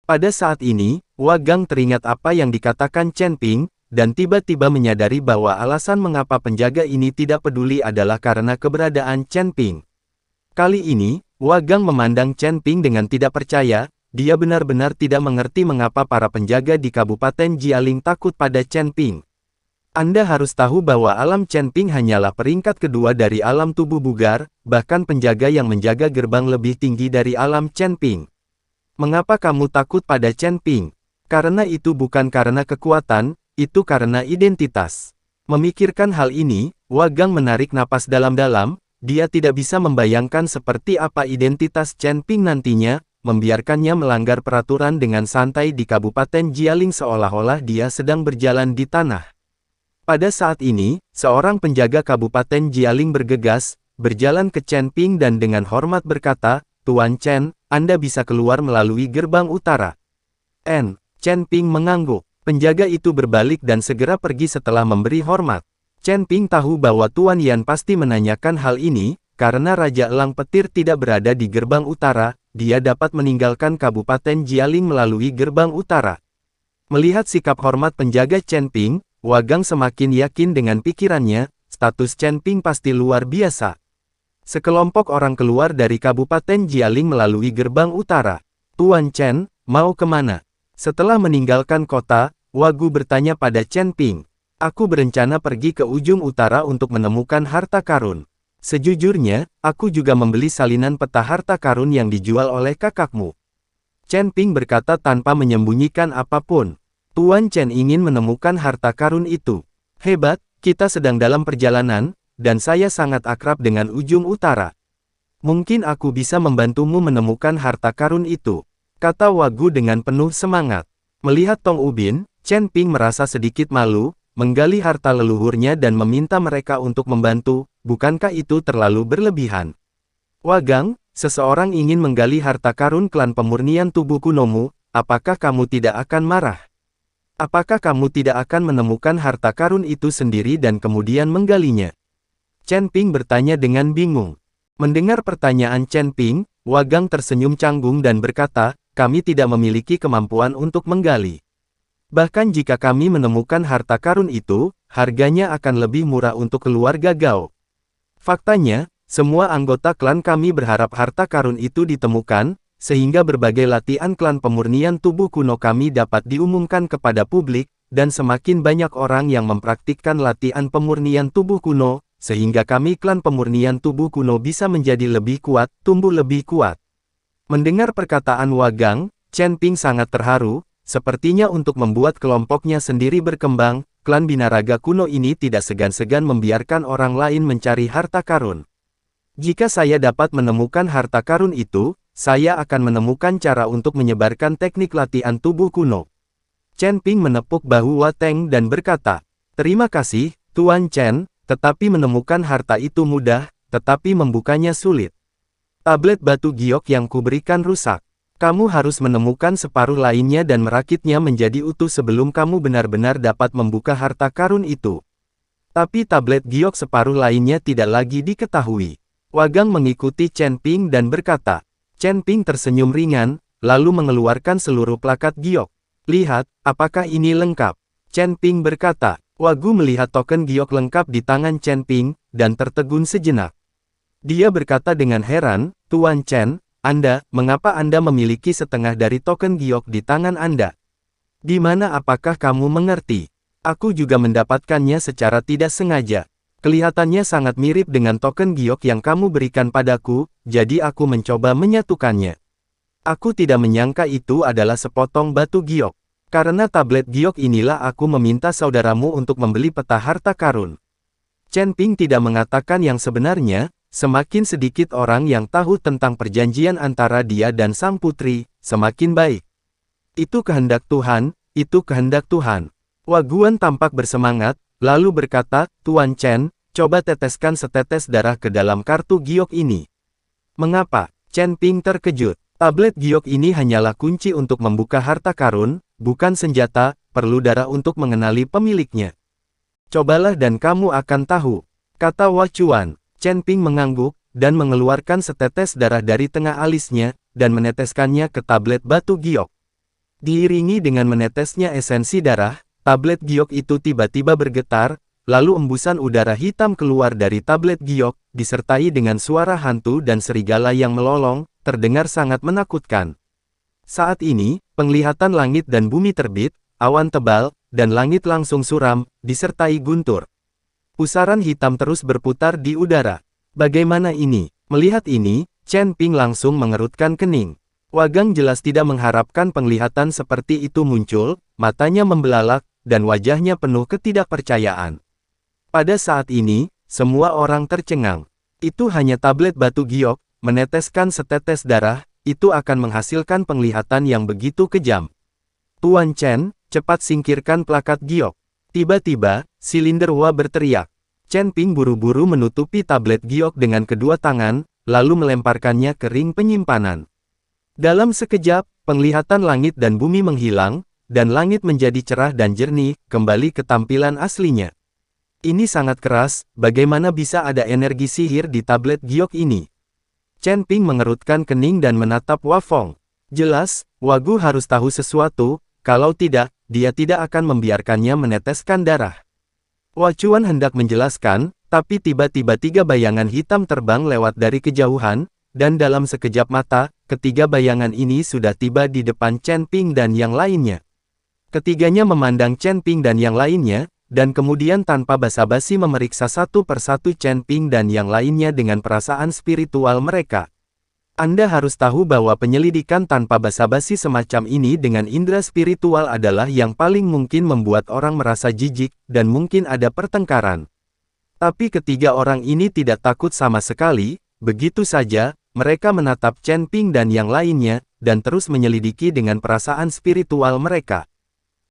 Pada saat ini, Wagang teringat apa yang dikatakan Chen Ping, dan tiba-tiba menyadari bahwa alasan mengapa penjaga ini tidak peduli adalah karena keberadaan Chen Ping. Kali ini, Wagang memandang Chen Ping dengan tidak percaya, dia benar-benar tidak mengerti mengapa para penjaga di Kabupaten Jialing takut pada Chen Ping. Anda harus tahu bahwa alam Chen Ping hanyalah peringkat kedua dari alam tubuh bugar, bahkan penjaga yang menjaga gerbang lebih tinggi dari alam Chen Ping. Mengapa kamu takut pada Chen Ping? Karena itu bukan karena kekuatan, itu karena identitas. Memikirkan hal ini, Wagang menarik napas dalam-dalam, dia tidak bisa membayangkan seperti apa identitas Chen Ping nantinya, membiarkannya melanggar peraturan dengan santai di Kabupaten Jialing seolah-olah dia sedang berjalan di tanah. Pada saat ini, seorang penjaga Kabupaten Jialing bergegas, berjalan ke Chen Ping dan dengan hormat berkata, "Tuan Chen, Anda bisa keluar melalui gerbang utara." Chen Ping mengangguk. Penjaga itu berbalik dan segera pergi setelah memberi hormat. Chen Ping tahu bahwa Tuan Yan pasti menanyakan hal ini, karena Raja Elang Petir tidak berada di gerbang utara, dia dapat meninggalkan Kabupaten Jialing melalui gerbang utara. Melihat sikap hormat penjaga Chen Ping, Wagang semakin yakin dengan pikirannya, status Chen Ping pasti luar biasa. Sekelompok orang keluar dari Kabupaten Jialing melalui gerbang utara. "Tuan Chen, mau kemana?" Setelah meninggalkan kota, Wagu bertanya pada Chen Ping. "Aku berencana pergi ke ujung utara untuk menemukan harta karun. Sejujurnya, aku juga membeli salinan peta harta karun yang dijual oleh kakakmu." Chen Ping berkata tanpa menyembunyikan apapun. "Tuan Chen ingin menemukan harta karun itu. Hebat, kita sedang dalam perjalanan, dan saya sangat akrab dengan ujung utara. Mungkin aku bisa membantumu menemukan harta karun itu," kata Wagu dengan penuh semangat. Melihat Tong Ubin, Chen Ping merasa sedikit malu, menggali harta leluhurnya dan meminta mereka untuk membantu, bukankah itu terlalu berlebihan? "Wagang, seseorang ingin menggali harta karun klan pemurnian tubuh kunomu, apakah kamu tidak akan marah? Apakah kamu tidak akan menemukan harta karun itu sendiri dan kemudian menggalinya?" Chen Ping bertanya dengan bingung. Mendengar pertanyaan Chen Ping, Wagang tersenyum canggung dan berkata, "Kami tidak memiliki kemampuan untuk menggali. Bahkan jika kami menemukan harta karun itu, harganya akan lebih murah untuk keluarga Gao. Faktanya, semua anggota klan kami berharap harta karun itu ditemukan, sehingga berbagai latihan klan pemurnian tubuh kuno kami dapat diumumkan kepada publik, dan semakin banyak orang yang mempraktikkan latihan pemurnian tubuh kuno, sehingga kami klan pemurnian tubuh kuno bisa menjadi lebih kuat, tumbuh lebih kuat." Mendengar perkataan Wagang, Chen Ping sangat terharu, sepertinya untuk membuat kelompoknya sendiri berkembang, klan binaraga kuno ini tidak segan-segan membiarkan orang lain mencari harta karun. "Jika saya dapat menemukan harta karun itu, saya akan menemukan cara untuk menyebarkan teknik latihan tubuh kuno." Chen Ping menepuk bahu Wateng dan berkata, "Terima kasih, Tuan Chen, tetapi menemukan harta itu mudah, tetapi membukanya sulit. Tablet batu giok yang kuberikan rusak. Kamu harus menemukan separuh lainnya dan merakitnya menjadi utuh sebelum kamu benar-benar dapat membuka harta karun itu. Tapi tablet giok separuh lainnya tidak lagi diketahui." Wagang mengikuti Chen Ping dan berkata. Chen Ping tersenyum ringan, lalu mengeluarkan seluruh plakat giok. "Lihat, apakah ini lengkap?" Chen Ping berkata. Wagu melihat token giok lengkap di tangan Chen Ping, dan tertegun sejenak. Dia berkata dengan heran, "Tuan Chen, mengapa Anda memiliki setengah dari token giok di tangan Anda? Di mana apakah kamu mengerti? Aku juga mendapatkannya secara tidak sengaja. Kelihatannya sangat mirip dengan token giok yang kamu berikan padaku, jadi aku mencoba menyatukannya. Aku tidak menyangka itu adalah sepotong batu giok. Karena tablet giok inilah aku meminta saudaramu untuk membeli peta harta karun." Chen Ping tidak mengatakan yang sebenarnya, semakin sedikit orang yang tahu tentang perjanjian antara dia dan sang putri, semakin baik. "Itu kehendak Tuhan, itu kehendak Tuhan." Waguan tampak bersemangat, lalu berkata, "Tuan Chen, coba teteskan setetes darah ke dalam kartu giok ini." "Mengapa?" Chen Ping terkejut. "Tablet giok ini hanyalah kunci untuk membuka harta karun, bukan senjata, perlu darah untuk mengenali pemiliknya." "Cobalah dan kamu akan tahu," kata Wacuan. Chen Ping mengangguk, dan mengeluarkan setetes darah dari tengah alisnya, dan meneteskannya ke tablet batu giok. Diiringi dengan menetesnya esensi darah, tablet giok itu tiba-tiba bergetar, lalu embusan udara hitam keluar dari tablet giok, disertai dengan suara hantu dan serigala yang melolong, terdengar sangat menakutkan. Saat ini, penglihatan langit dan bumi terbit, awan tebal, dan langit langsung suram, disertai guntur. Pusaran hitam terus berputar di udara. Bagaimana ini? Melihat ini, Chen Ping langsung mengerutkan kening. Wagang jelas tidak mengharapkan penglihatan seperti itu muncul, matanya membelalak, dan wajahnya penuh ketidakpercayaan. Pada saat ini, semua orang tercengang. Itu hanya tablet batu giok, meneteskan setetes darah, itu akan menghasilkan penglihatan yang begitu kejam. Tuan Chen, cepat singkirkan plakat giok. Tiba-tiba, silinder Hua berteriak. Chen Ping buru-buru menutupi tablet giok dengan kedua tangan, lalu melemparkannya ke ring penyimpanan. Dalam sekejap, penglihatan langit dan bumi menghilang, dan langit menjadi cerah dan jernih, kembali ke tampilan aslinya. Ini sangat keras, bagaimana bisa ada energi sihir di tablet giok ini? Chen Ping mengerutkan kening dan menatap Hua Feng. Jelas, Hua Gu harus tahu sesuatu, kalau tidak, dia tidak akan membiarkannya meneteskan darah. Hua Chuan hendak menjelaskan, tapi tiba-tiba 3 bayangan hitam terbang lewat dari kejauhan, dan dalam sekejap mata, ketiga bayangan ini sudah tiba di depan Chen Ping dan yang lainnya. Ketiganya memandang Chen Ping dan yang lainnya, dan kemudian tanpa basa-basi memeriksa satu persatu Chen Ping dan yang lainnya dengan perasaan spiritual mereka. Anda harus tahu bahwa penyelidikan tanpa basa-basi semacam ini dengan indera spiritual adalah yang paling mungkin membuat orang merasa jijik, dan mungkin ada pertengkaran. Tapi ketiga orang ini tidak takut sama sekali, begitu saja, mereka menatap Chen Ping dan yang lainnya, dan terus menyelidiki dengan perasaan spiritual mereka.